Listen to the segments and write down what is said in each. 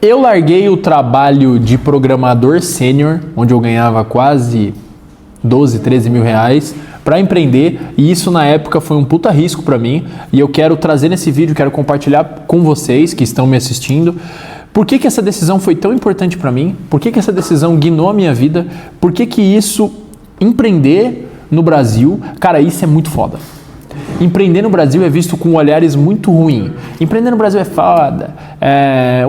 Eu larguei o trabalho de programador sênior, onde eu ganhava quase 12, 13 mil reais, para empreender, e isso na época foi um puta risco para mim, e eu quero trazer nesse vídeo, quero compartilhar com vocês que estão me assistindo, por que essa decisão foi tão importante para mim, por que essa decisão guinou a minha vida, por que isso, empreender no Brasil, cara, isso é muito foda. Empreender no Brasil é visto com olhares muito ruins. Empreender no Brasil é foda,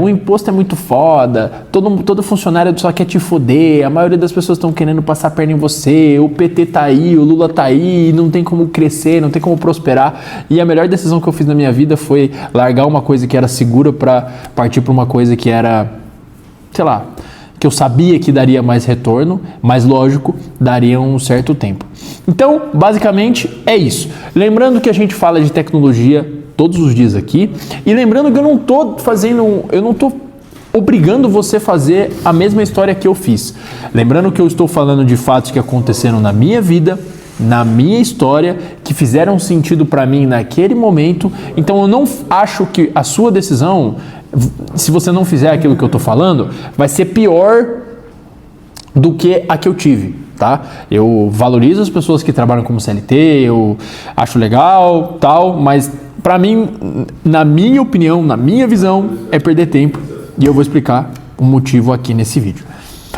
o imposto é muito foda, todo funcionário só quer te foder, a maioria das pessoas estão querendo passar a perna em você, o PT tá aí, o Lula tá aí, não tem como crescer, não tem como prosperar. E a melhor decisão que eu fiz na minha vida foi largar uma coisa que era segura para partir para uma coisa que era, sei lá, que eu sabia que daria mais retorno, mas lógico, daria um certo tempo. Então, basicamente, é isso. Lembrando que a gente fala de tecnologia todos os dias aqui, e lembrando que eu não tô obrigando você a fazer a mesma história que eu fiz. Lembrando que eu estou falando de fatos que aconteceram na minha vida, na minha história, que fizeram sentido para mim naquele momento. Então, eu não acho que a sua decisão, se você não fizer aquilo que eu estou falando, vai ser pior do que a que eu tive, tá? Eu valorizo as pessoas que trabalham como CLT, eu acho legal, tal, mas para mim, na minha opinião, na minha visão, é perder tempo, e eu vou explicar o motivo aqui nesse vídeo.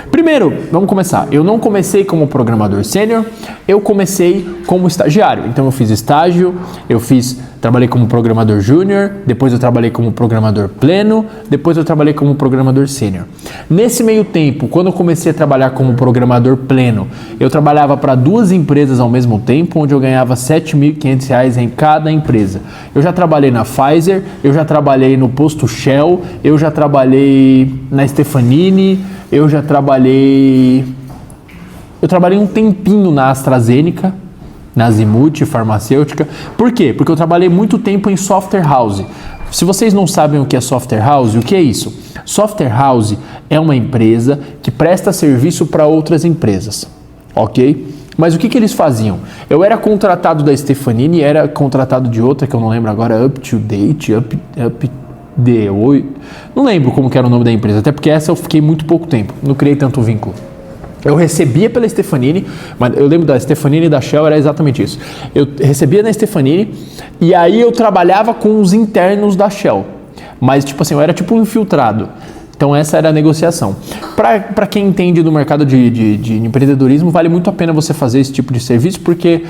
Primeiro, vamos começar. Eu não comecei como programador sênior, eu comecei como estagiário. Então eu fiz estágio, trabalhei como programador júnior, depois eu trabalhei como programador pleno, depois eu trabalhei como programador sênior. Nesse meio tempo, quando eu comecei a trabalhar como programador pleno, eu trabalhava para 2 empresas ao mesmo tempo, onde eu ganhava R$ 7.500 em cada empresa. Eu já trabalhei na Pfizer, eu já trabalhei no posto Shell, eu já trabalhei na Stefanini, eu trabalhei um tempinho na AstraZeneca, na Azimuth farmacêutica. Por quê? Porque eu trabalhei muito tempo em software house. Se vocês não sabem o que é software house, o que é isso? Software house é uma empresa que presta serviço para outras empresas, ok? Mas o que eles faziam? Eu era contratado da Stefanini, era contratado de outra, que eu não lembro agora, UpToDate, não lembro como que era o nome da empresa, até porque essa eu fiquei muito pouco tempo, não criei tanto vínculo. Eu recebia pela Stefanini, mas eu lembro da Stefanini e da Shell, era exatamente isso. Eu recebia na Stefanini e aí eu trabalhava com os internos da Shell, mas tipo assim, eu era tipo um infiltrado. Então essa era a negociação. Para quem entende do mercado de empreendedorismo, vale muito a pena você fazer esse tipo de serviço, porque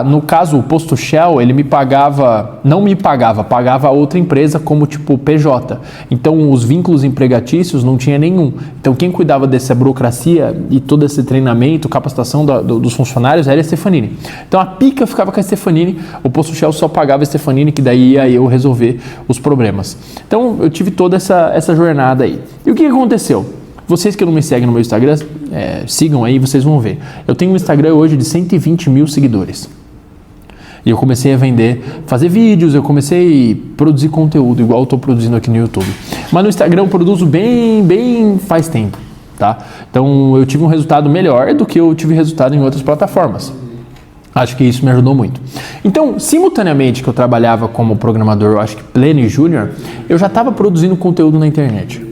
no caso o posto Shell, ele pagava a outra empresa como tipo PJ. Então os vínculos empregatícios não tinha nenhum. Então quem cuidava dessa burocracia e todo esse treinamento, capacitação dos funcionários era a Stefanini. Então a pica ficava com a Stefanini, o posto Shell só pagava a Stefanini, que daí ia eu resolver os problemas. Então eu tive toda essa jornada aí. E o que aconteceu? Vocês que não me seguem no meu Instagram, sigam aí, vocês vão ver. Eu tenho um Instagram hoje de 120 mil seguidores. E eu comecei a fazer vídeos, eu comecei a produzir conteúdo, igual eu estou produzindo aqui no YouTube. Mas no Instagram eu produzo bem faz tempo, tá? Então eu tive um resultado melhor do que eu tive resultado em outras plataformas. Acho que isso me ajudou muito. Então, simultaneamente que eu trabalhava como programador, eu acho que pleno e júnior, eu já estava produzindo conteúdo na internet.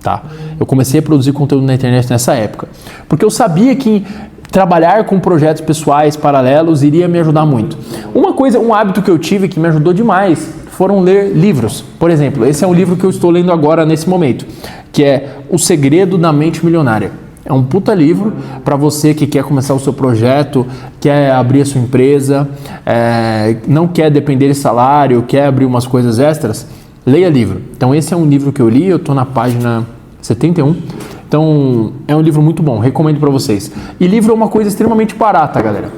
Tá? Eu comecei a produzir conteúdo na internet nessa época, porque eu sabia que trabalhar com projetos pessoais paralelos iria me ajudar muito. Um hábito que eu tive que me ajudou demais foram ler livros. Por exemplo, esse é um livro que eu estou lendo agora nesse momento, que é O Segredo da Mente Milionária. É um puta livro para você que quer começar o seu projeto, quer abrir a sua empresa, não quer depender de salário, quer abrir umas coisas extras. Leia livro. Então esse é um livro que eu li, eu estou na página 71. Então é um livro muito bom, recomendo para vocês. E livro é uma coisa extremamente barata, galera.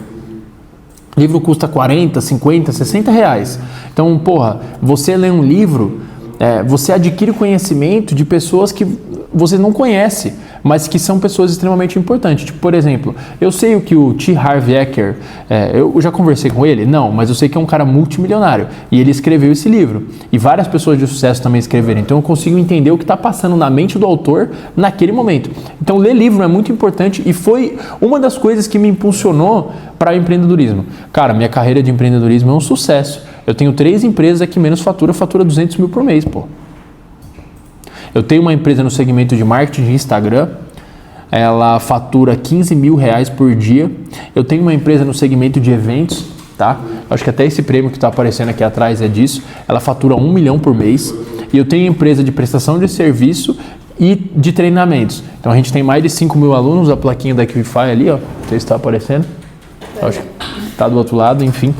Livro custa 40, 50, 60 reais. Então, você lê um livro, você adquire conhecimento de pessoas que você não conhece, mas que são pessoas extremamente importantes. Tipo, por exemplo, eu sei o que o T. Harv Eker, eu já conversei com ele? Não, mas eu sei que é um cara multimilionário e ele escreveu esse livro. E várias pessoas de sucesso também escreveram. Então eu consigo entender o que está passando na mente do autor naquele momento. Então ler livro é muito importante e foi uma das coisas que me impulsionou para o empreendedorismo. Cara, minha carreira de empreendedorismo é um sucesso. Eu tenho 3 empresas que menos fatura 200 mil por mês, pô. Eu tenho uma empresa no segmento de marketing de Instagram, ela fatura 15 mil reais por dia. Eu tenho uma empresa no segmento de eventos, tá? Acho que até esse prêmio que está aparecendo aqui atrás é disso. Ela fatura 1 milhão por mês. E eu tenho empresa de prestação de serviço e de treinamentos. Então a gente tem mais de 5 mil alunos, a plaquinha da Equify ali, ó, não sei se está aparecendo. Acho que está do outro lado, enfim.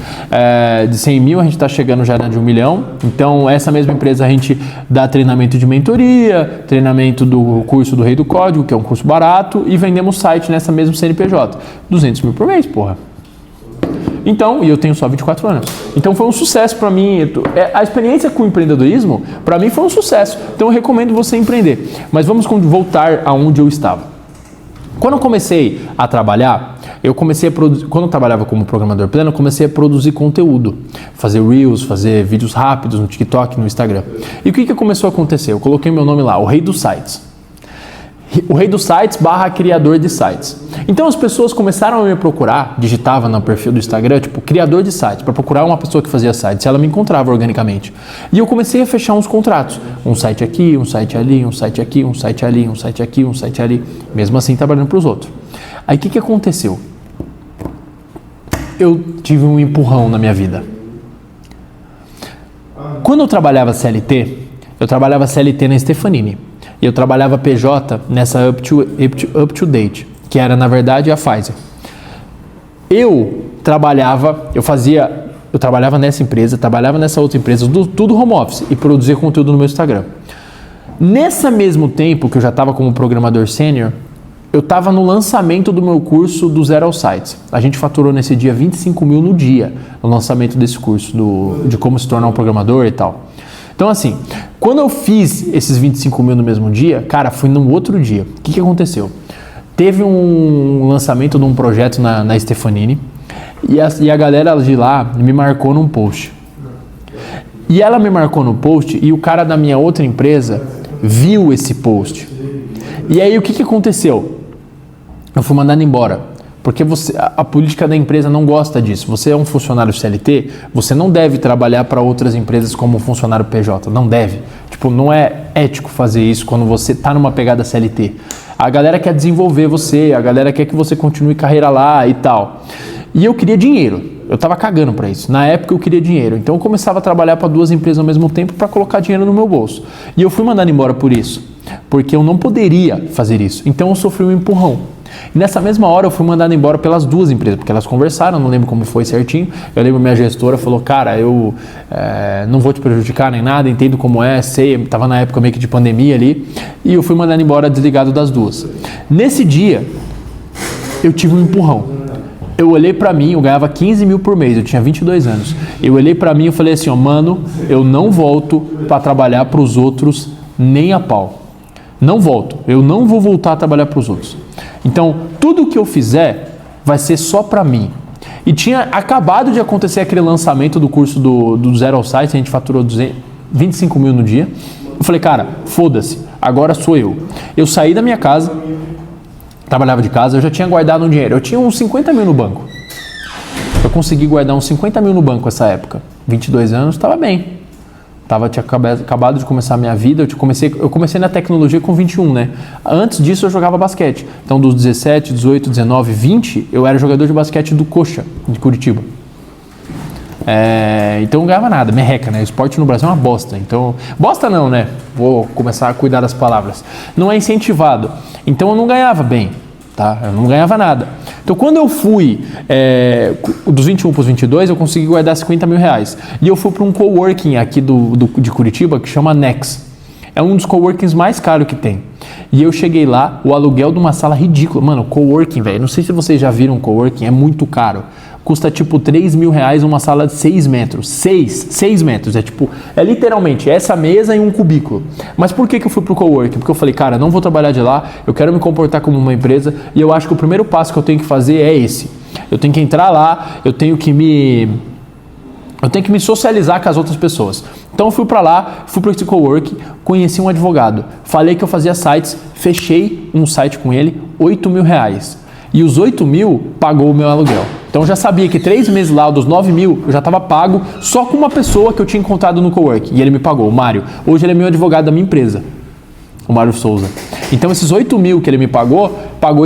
De 100 mil a gente está chegando já de 1 milhão. Então essa mesma empresa a gente dá treinamento de mentoria, treinamento do curso do Rei do Código, que é um curso barato, e vendemos site nessa mesma CNPJ. 200 mil por mês, porra. Então, e eu tenho só 24 anos. Então foi um sucesso para mim. A experiência com o empreendedorismo, para mim foi um sucesso. Então eu recomendo você empreender. Mas vamos voltar aonde eu estava. Quando eu comecei a trabalhar, eu comecei a produzir, quando eu trabalhava como programador pleno, eu comecei a produzir conteúdo. Fazer Reels, fazer vídeos rápidos no TikTok, no Instagram. E o que começou a acontecer? Eu coloquei meu nome lá, o Rei dos Sites. O Rei dos Sites / criador de sites. Então as pessoas começaram a me procurar, digitava no perfil do Instagram, tipo, criador de sites, para procurar uma pessoa que fazia sites. Ela me encontrava organicamente. E eu comecei a fechar uns contratos. Um site aqui, um site ali, um site aqui, um site ali, um site aqui, um site ali. Mesmo assim, trabalhando para os outros. Aí o que aconteceu? Eu tive um empurrão na minha vida. Quando eu trabalhava CLT na Stefanini. E eu trabalhava PJ nessa Up to Date, que era, na verdade, a Pfizer. Eu trabalhava nessa empresa, trabalhava nessa outra empresa, tudo home office, e produzia conteúdo no meu Instagram. Nesse mesmo tempo que eu já estava como programador sênior, eu estava no lançamento do meu curso do Zero aos Sites. A gente faturou nesse dia 25 mil no dia, no lançamento desse curso, de como se tornar um programador e tal. Então assim, quando eu fiz esses 25 mil no mesmo dia, cara, foi no outro dia. O que aconteceu? Teve um lançamento de um projeto na Stefanini e a galera de lá me marcou num post. E ela me marcou no post e o cara da minha outra empresa viu esse post. E aí o que aconteceu? Eu fui mandado embora. Porque a política da empresa não gosta disso. Você é um funcionário CLT, você não deve trabalhar para outras empresas como funcionário PJ. Não deve. Tipo, não é ético fazer isso quando você está numa pegada CLT. A galera quer desenvolver você, a galera quer que você continue carreira lá e tal. E eu queria dinheiro. Eu tava cagando para isso. Na época eu queria dinheiro. Então eu começava a trabalhar para 2 empresas ao mesmo tempo para colocar dinheiro no meu bolso. E eu fui mandado embora por isso. Porque eu não poderia fazer isso. Então eu sofri um empurrão. E nessa mesma hora eu fui mandado embora pelas 2 empresas, porque elas conversaram, não lembro como foi certinho. Eu lembro minha gestora falou, cara, eu não vou te prejudicar nem nada, entendo como é, sei, tava na época meio que de pandemia ali. E eu fui mandado embora desligado das 2. Nesse dia, eu tive um empurrão. Eu olhei pra mim, eu ganhava 15 mil por mês, eu tinha 22 anos. Eu olhei pra mim e falei assim, ó, mano, eu não volto pra trabalhar pros outros nem a pau. Não volto, eu não vou voltar a trabalhar pros outros. Então, tudo que eu fizer vai ser só pra mim. E tinha acabado de acontecer aquele lançamento do curso do Zero aos Sites, a gente faturou 25 mil no dia. Eu falei, cara, foda-se, agora sou eu. Eu saí da minha casa, trabalhava de casa, eu já tinha guardado um dinheiro. Eu tinha uns 50 mil no banco. Eu consegui guardar uns 50 mil no banco nessa época. 22 anos, estava bem. Tinha acabado de começar a minha vida, eu comecei na tecnologia com 21, né? Antes disso eu jogava basquete. Então dos 17, 18, 19, 20, eu era jogador de basquete do Coxa, de Curitiba. Então eu não ganhava nada, merreca, né? O esporte no Brasil é uma bosta. Então, bosta não, né? Vou começar a cuidar das palavras. Não é incentivado. Então eu não ganhava bem, tá? Eu não ganhava nada. Então quando eu fui dos 21 para os 22, eu consegui guardar 50 mil reais. E eu fui para um coworking aqui de Curitiba que chama Nex. É um dos coworkings mais caros que tem. E eu cheguei lá, o aluguel de uma sala ridícula. Mano, coworking, velho. Não sei se vocês já viram coworking, é muito caro. Custa tipo 3 mil reais uma sala de 6 metros. 6 metros. É literalmente essa mesa e um cubículo. Mas por que eu fui pro coworking? Porque eu falei, cara, não vou trabalhar de lá, eu quero me comportar como uma empresa e eu acho que o primeiro passo que eu tenho que fazer é esse. Eu tenho que entrar lá, eu tenho que me socializar com as outras pessoas. Então eu fui para lá, fui para esse coworking, conheci um advogado, falei que eu fazia sites, fechei um site com ele, 8 mil reais. E os 8 mil pagou o meu aluguel. Então eu já sabia que 3 meses lá, dos 9 mil, eu já estava pago só com uma pessoa que eu tinha encontrado no coworking. E ele me pagou, o Mário. Hoje ele é meu advogado da minha empresa. o Mário Souza. Então esses 8 mil que ele me pagou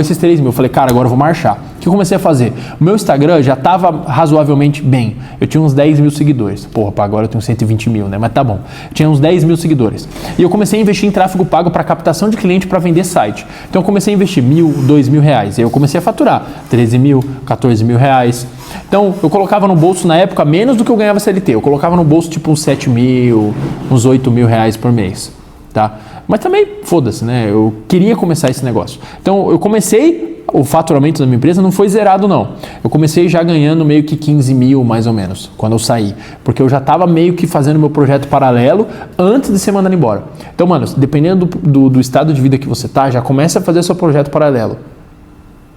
esses 3 mil. Eu falei, cara, agora eu vou marchar. O que eu comecei a fazer? O meu Instagram já estava razoavelmente bem. Eu tinha uns 10 mil seguidores. Porra, agora eu tenho 120 mil, né? Mas tá bom. Eu tinha uns 10 mil seguidores. E eu comecei a investir em tráfego pago para captação de cliente para vender site. Então eu comecei a investir 1.000, 2.000 reais. E aí eu comecei a faturar 13 mil, 14 mil reais. Então eu colocava no bolso na época menos do que eu ganhava CLT. Eu colocava no bolso tipo uns 7 mil, uns 8 mil reais por mês. Tá? Mas também, foda-se, né? Eu queria começar esse negócio. Então, eu comecei, o faturamento da minha empresa não foi zerado, não. Eu comecei já ganhando meio que 15 mil, mais ou menos, quando eu saí. Porque eu já estava meio que fazendo meu projeto paralelo antes de ser mandado embora. Então, mano, dependendo do estado de vida que você tá, já comece a fazer seu projeto paralelo.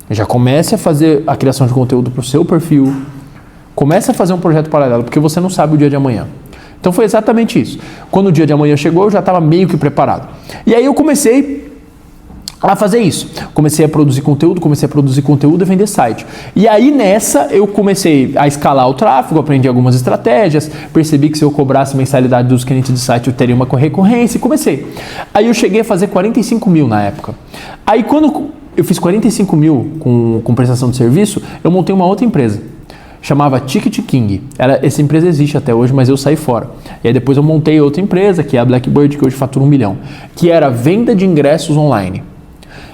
Já comece a fazer a criação de conteúdo para o seu perfil. Comece a fazer um projeto paralelo, porque você não sabe o dia de amanhã. Então foi exatamente isso. Quando o dia de amanhã chegou, eu já estava meio que preparado. E aí eu comecei a fazer isso. Comecei a produzir conteúdo e vender site. E aí nessa eu comecei a escalar o tráfego, aprendi algumas estratégias, percebi que se eu cobrasse mensalidade dos clientes de site eu teria uma recorrência e comecei. Aí eu cheguei a fazer 45 mil na época. Aí quando eu fiz 45 mil com prestação de serviço, eu montei uma outra empresa. Chamava Ticket King. Essa empresa existe até hoje, mas eu saí fora. E aí depois eu montei outra empresa, que é a Blackbird, que hoje fatura 1 milhão, que era venda de ingressos online.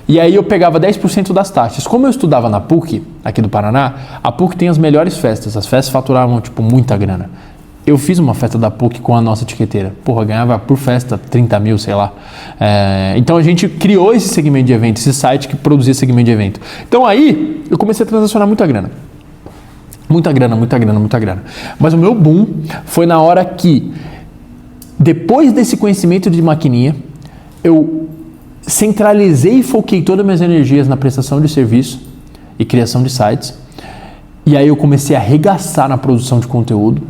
E aí eu pegava 10% das taxas. Como eu estudava na PUC, aqui do Paraná, a PUC tem as melhores festas. As festas faturavam, tipo, muita grana. Eu fiz uma festa da PUC com a nossa etiqueteira. Porra, ganhava por festa 30 mil, sei lá. Então a gente criou esse segmento de evento, esse site que produzia segmento de evento. Então aí eu comecei a transacionar muita grana. Muita grana. Mas o meu boom foi na hora que, depois desse conhecimento de maquininha, eu centralizei e foquei todas as minhas energias na prestação de serviço e criação de sites. E aí eu comecei a arregaçar na produção de conteúdo.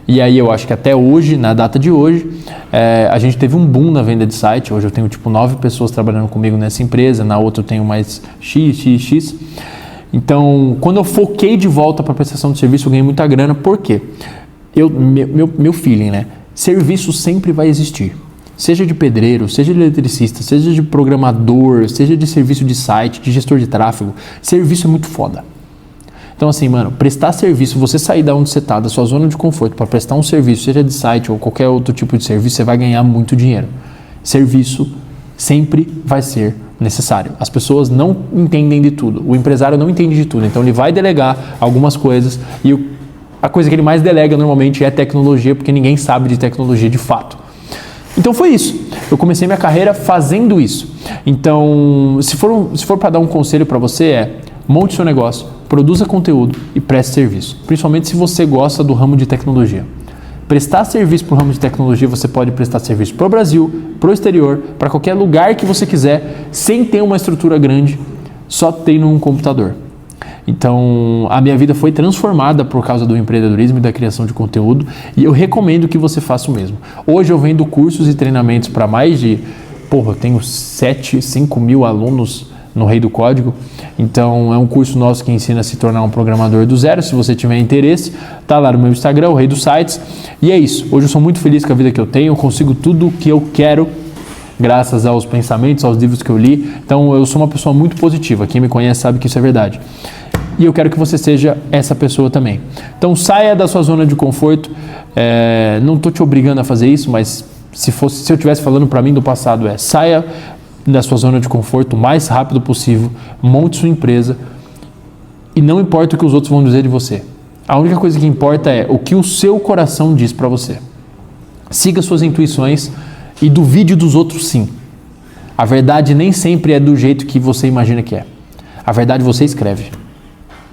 E aí eu acho que até hoje, na data de hoje, a gente teve um boom na venda de site. Hoje eu tenho tipo 9 pessoas trabalhando comigo nessa empresa, na outra eu tenho mais X. Então, quando eu foquei de volta para a prestação de serviço, eu ganhei muita grana. Por quê? Meu feeling, né? Serviço sempre vai existir. Seja de pedreiro, seja de eletricista, seja de programador, seja de serviço de site, de gestor de tráfego. Serviço é muito foda. Então, assim, mano, prestar serviço, você sair da onde você está, da sua zona de conforto, para prestar um serviço, seja de site ou qualquer outro tipo de serviço, você vai ganhar muito dinheiro. Serviço sempre vai ser necessário. As pessoas não entendem de tudo. O empresário não entende de tudo. Então ele vai delegar algumas coisas e a coisa que ele mais delega normalmente é tecnologia, porque ninguém sabe de tecnologia de fato. Então foi isso. Eu comecei minha carreira fazendo isso. Então, se for para dar um conselho para você monte seu negócio, produza conteúdo e preste serviço. Principalmente se você gosta do ramo de tecnologia. Prestar serviço para o ramo de tecnologia, você pode prestar serviço para o Brasil, para o exterior, para qualquer lugar que você quiser, sem ter uma estrutura grande, só tendo um computador. Então, a minha vida foi transformada por causa do empreendedorismo e da criação de conteúdo e eu recomendo que você faça o mesmo. Hoje eu vendo cursos e treinamentos para mais de, eu tenho 5 mil alunos no Rei do Código. Então é um curso nosso que ensina a se tornar um programador do zero. Se você tiver interesse, tá lá no meu Instagram, o Rei dos Sites. E é isso. Hoje eu sou muito feliz com a vida que eu tenho. Eu consigo tudo o que eu quero graças aos pensamentos, aos livros que eu li. Então eu sou uma pessoa muito positiva. Quem me conhece sabe que isso é verdade. E eu quero que você seja essa pessoa também. Então saia da sua zona de conforto. Não estou te obrigando a fazer isso, mas se eu estivesse falando para mim do passado, saia da sua zona de conforto o mais rápido possível, monte sua empresa e não importa o que os outros vão dizer de você. A única coisa que importa é o que o seu coração diz para você. Siga suas intuições e duvide dos outros sim. A verdade nem sempre é do jeito que você imagina que é. A verdade você escreve.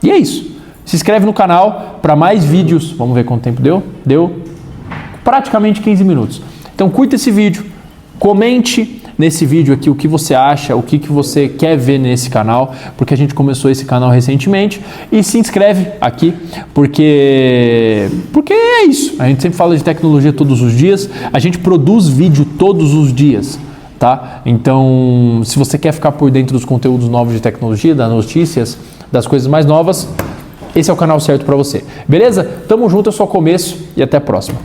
E é isso. Se inscreve no canal para mais vídeos. Vamos ver quanto tempo deu? Deu praticamente 15 minutos. Então curta esse vídeo, comente nesse vídeo aqui o que você acha, o que você quer ver nesse canal, porque a gente começou esse canal recentemente, e se inscreve aqui, porque é isso, a gente sempre fala de tecnologia todos os dias, a gente produz vídeo todos os dias, tá? Então, se você quer ficar por dentro dos conteúdos novos de tecnologia, das notícias, das coisas mais novas, esse é o canal certo para você, beleza? Tamo junto, é só começo e até a próxima.